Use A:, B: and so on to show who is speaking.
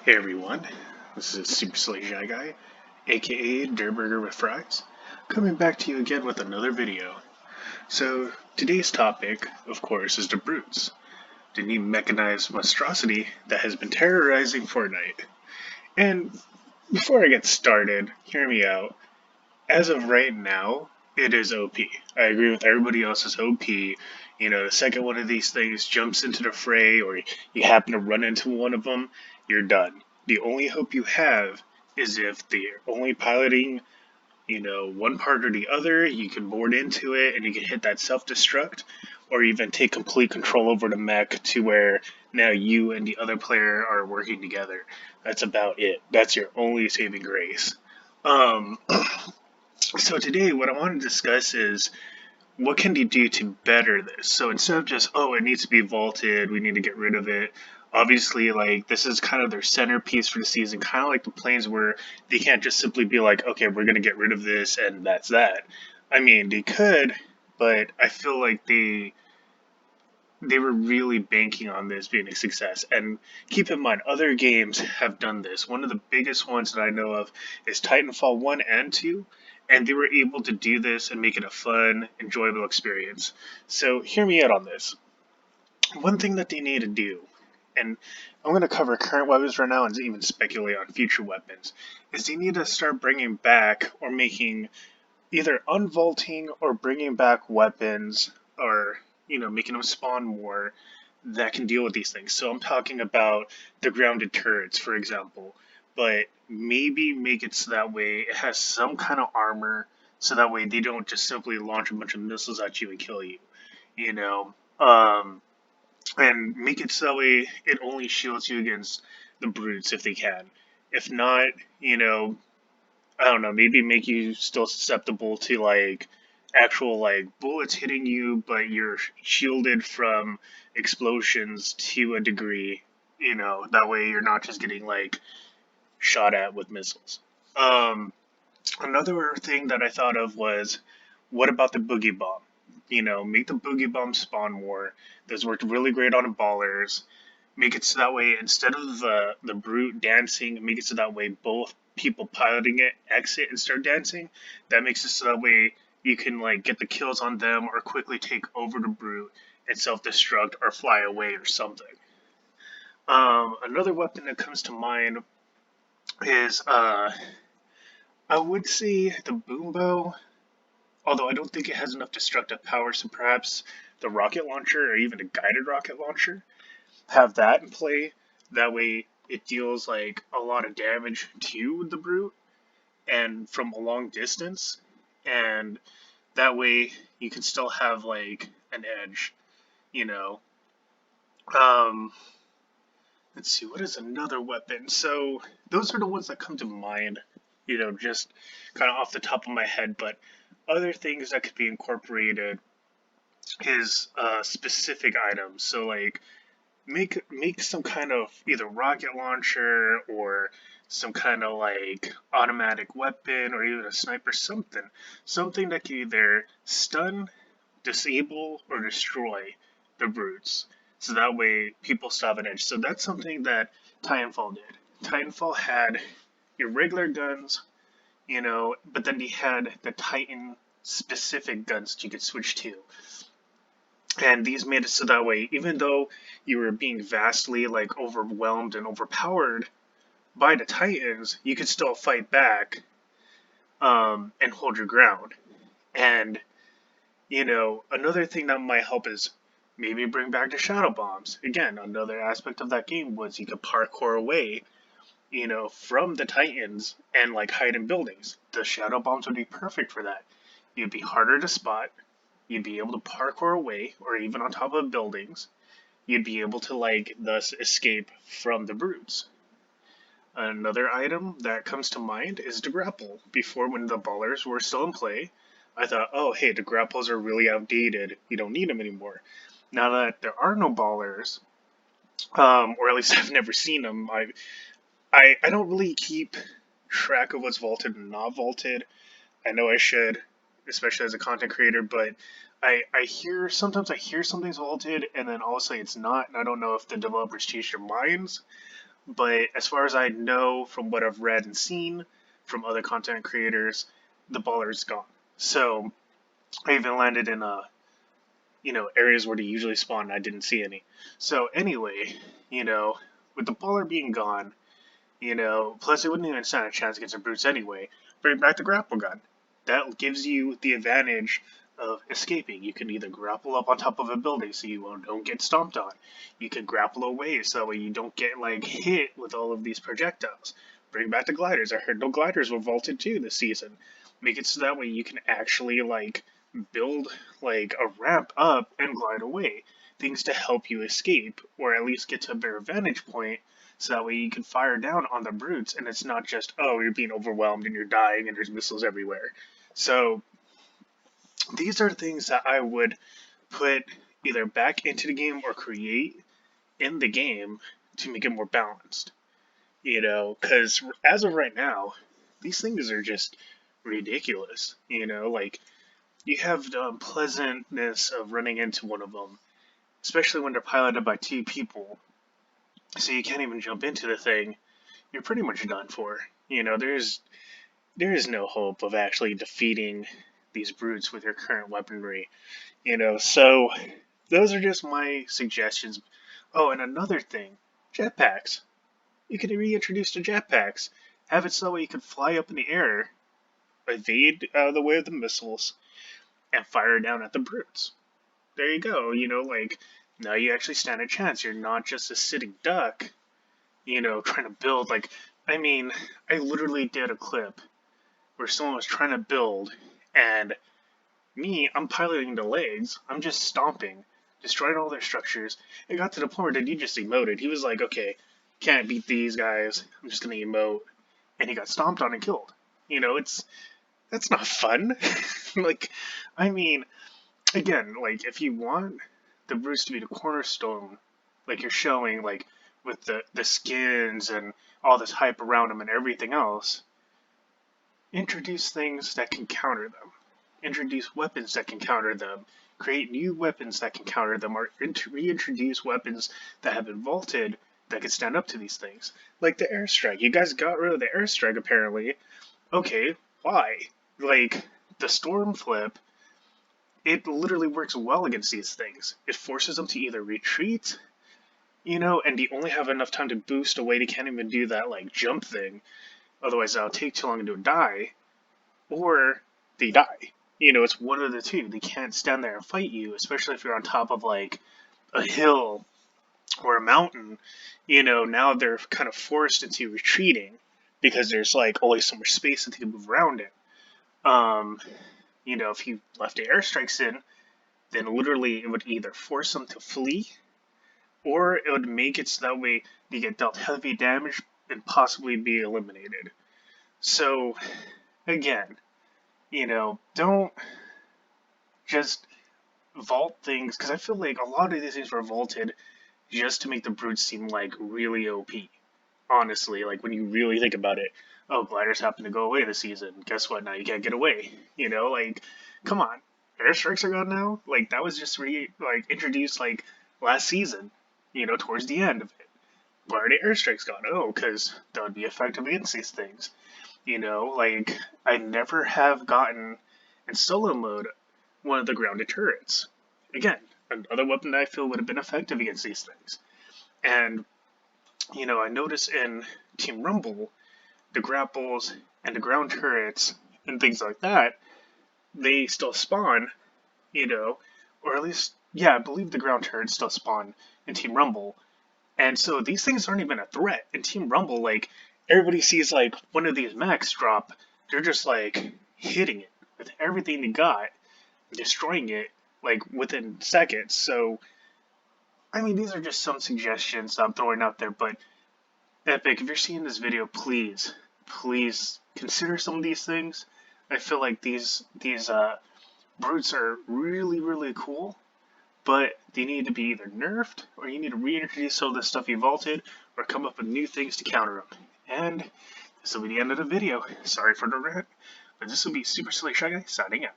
A: Hey everyone, this is SuperSillyShyGuy, aka Durburger with Fries, coming back to you again with another video. So, today's topic, of course, is the brutes, the new mechanized monstrosity that has been terrorizing Fortnite. And before I get started, hear me out. As of right now, it is OP. I agree with everybody else's OP. You know, the second one of these things jumps into the fray, or you happen to run into one of them, you're done. The only hope you have is if they're only piloting, one part or the other, you can board into it and you can hit that self destruct, or even take complete control over the mech to where now you and the other player are working together. That's about it. That's your only saving grace. Um, so today, what I want to discuss is what can they do to better this? So instead of just, oh, it needs to be vaulted, we need to get rid of it. Obviously, like, this is kind of their centerpiece for the season, kind of like the planes where they can't just simply be like, okay, we're going to get rid of this and that's that. I mean, they could, but I feel like they were really banking on this being a success. And keep in mind, other games have done this. One of the biggest ones that I know of is Titanfall 1 and 2, and they were able to do this and make it a fun, enjoyable experience. So, hear me out on this. One thing that they need to do, and I'm going to cover current weapons right now and even speculate on future weapons, is they need to start bringing back or making either unvaulting or bringing back weapons or making them spawn more that can deal with these things. So I'm talking about the grounded turrets, for example, but maybe make it so that way it has some kind of armor, so that way they don't just simply launch a bunch of missiles at you and kill you, you know. And make it so that way it only shields you against the brutes if they can. If not, I don't know, maybe make you still susceptible to like actual like bullets hitting you, but you're shielded from explosions to a degree. That way you're not just getting like shot at with missiles. Um, Another thing that I thought of was, what about the boogie bomb? Make the boogie bomb spawn more. Those worked really great on ballers. Make it so that way instead of the brute dancing, make it so that way both people piloting it exit and start dancing. That makes it so that way you can like get the kills on them or quickly take over the brute and self destruct or fly away or something. Another weapon that comes to mind is I would say the boom bow, although I don't think it has enough destructive power. So perhaps the rocket launcher or even a guided rocket launcher, have that in play. That way, it deals like a lot of damage to the brute and from a long distance, and that way you can still have like an edge. You know. Um, let's see, what is another weapon? So those are the ones that come to mind. Just kind of off the top of my head, but other things that could be incorporated is specific items. So like make some kind of either rocket launcher or some kind of like automatic weapon or even a sniper, something that can either stun, disable, or destroy the brutes, so that way people still have an edge. So that's something that Titanfall did. Titanfall had your regular guns, but then they had the Titan specific guns that you could switch to, and these made it so that way, even though you were being vastly like overwhelmed and overpowered by the Titans, you could still fight back, and hold your ground. And another thing that might help is maybe bring back the shadow bombs. Again, another aspect of that game was you could parkour away, from the Titans and like hide in buildings. The shadow bombs would be perfect for that. You'd be harder to spot. You'd be able to parkour away, or even on top of buildings. You'd be able to like thus escape from the brutes. Another item that comes to mind is the grapple. Before, when the ballers were still in play, I thought, oh hey, the grapples are really outdated. You don't need them anymore. Now that there are no ballers, or at least I've never seen them, I don't really keep track of what's vaulted and not vaulted. I know I should, especially as a content creator, but I hear sometimes something's vaulted and then also it's not, and I don't know if the developers change their minds. but as far as I know from what I've read and seen from other content creators, the baller is gone. So I even landed in areas where they usually spawn and I didn't see any. So anyway, with the baller being gone, plus it wouldn't even stand a chance against the brutes anyway. Bring back the grapple gun. That gives you the advantage of escaping. You can either grapple up on top of a building so you don't get stomped on. You can grapple away so that way you don't get hit with all of these projectiles. Bring back the gliders. I heard no gliders were vaulted too this season. Make it so that way you can actually build a ramp up and glide away. Things to help you escape or at least get to a better vantage point so that way you can fire down on the brutes and it's not just, oh, you're being overwhelmed and you're dying and there's missiles everywhere. So these are things that I would put either back into the game or create in the game to make it more balanced. Because as of right now, these things are just ridiculous. You have the unpleasantness of running into one of them, especially when they're piloted by two people. So you can't even jump into the thing. You're pretty much done for. There is no hope of actually defeating these brutes with your current weaponry. So those are just my suggestions. Oh, and another thing, jetpacks. You can reintroduce the jetpacks. Have it so that way you can fly up in the air, evade out of the way of the missiles, and fire down at the brutes. There you go. Now you actually stand a chance. You're not just a sitting duck, trying to build. I literally did a clip where someone was trying to build, and I'm piloting the legs. I'm just stomping, destroying all their structures. It got to the point where the dude just emoted. He was like, okay, can't beat these guys. I'm just going to emote. And he got stomped on and killed. That's not fun. like, I mean, again, if you want the brutes to be the cornerstone, like you're showing, with the skins and all this hype around them and everything else, introduce things that can counter them. Introduce weapons that can counter them. Create new weapons that can counter them, or reintroduce weapons that have been vaulted that can stand up to these things. Like the airstrike. You guys got rid of the airstrike apparently. Okay, why? The storm flip, it literally works well against these things. It forces them to either retreat, and they only have enough time to boost away. They can't even do that jump thing. Otherwise, that'll take too long to die, or they die. It's one of the two. They can't stand there and fight you, especially if you're on top of a hill or a mountain. Now they're kind of forced into retreating because there's always so much space that they can move around it. If you left the airstrikes in, then literally it would either force them to flee, or it would make it so that way they get dealt heavy damage and possibly be eliminated. So, again, don't just vault things, because I feel like a lot of these things were vaulted just to make the brutes seem really OP. Honestly, when you really think about it. Oh, gliders happen to go away this season. Guess what? Now you can't get away. Come on. Airstrikes are gone now? That was just introduced last season, towards the end of it. Why are the airstrikes gone? Oh, because that would be effective against these things. I never have gotten in solo mode one of the grounded turrets. Again, another weapon that I feel would have been effective against these things. And, I notice in Team Rumble, the grapples and the ground turrets and things like that, they still spawn, or at least, yeah, I believe the ground turrets still spawn in Team Rumble. And so these things aren't even a threat. In Team Rumble, everybody sees one of these mechs drop, they're just hitting it with everything they got, destroying it within seconds. So I mean, these are just some suggestions I'm throwing out there, but Epic, if you're seeing this video, please consider some of these things. I feel like these brutes are really, really cool, but they need to be either nerfed, or you need to reintroduce some of the stuff you vaulted, or come up with new things to counter them. And this will be the end of the video. Sorry for the rant, but this will be SuperSillyShyGuy signing out.